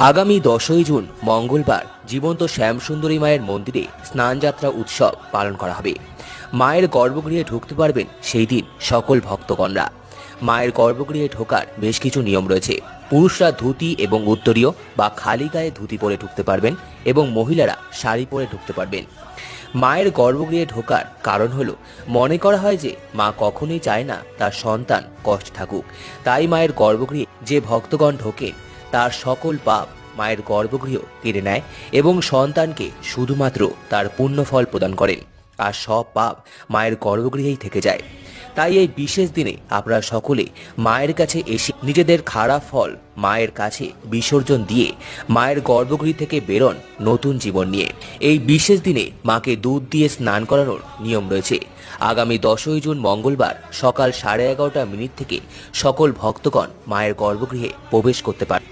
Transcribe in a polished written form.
আগামী 10ই জুন মঙ্গলবার জীবন্ত শ্যামসুন্দরী মায়ের মন্দিরে স্নানযাত্রা উৎসব পালন করা হবে। মায়ের গর্ভগৃহে ঢুকতে পারবেন সেই দিন সকল ভক্তগণরা। মায়ের গর্ভগৃহে ঢোকার বেশ কিছু নিয়ম রয়েছে। পুরুষরা ধুতি এবং উত্তরীয় বা খালি গায়ে ধুতি পরে ঢুকতে পারবেন এবং মহিলারা শাড়ি পরে ঢুকতে পারবেন। মায়ের গর্ভগৃহে ঢোকার কারণ হলো, মনে করা হয় যে মা কখনোই চায় না তার সন্তান কষ্ট থাকুক। তাই মায়ের গর্ভগৃহে যে ভক্তগণ ঢোকেন তার সকল পাপ মায়ের গর্ভগৃহ কেড়ে নেয় এবং সন্তানকে শুধুমাত্র তার পুণ্যফল প্রদান করেন, আর সব পাপ মায়ের গর্ভগৃহেই থেকে যায়। তাই এই বিশেষ দিনে আপনারা সকলে মায়ের কাছে এসে নিজেদের খারাপ ফল মায়ের কাছে বিসর্জন দিয়ে মায়ের গর্ভগৃহ থেকে বেরোন নতুন জীবন নিয়ে। এই বিশেষ দিনে মাকে দুধ দিয়ে স্নান করানোর নিয়ম রয়েছে। আগামী 10ই জুন মঙ্গলবার সকাল 11:30 থেকে সকল ভক্তগণ মায়ের গর্ভগৃহে প্রবেশ করতে পারে।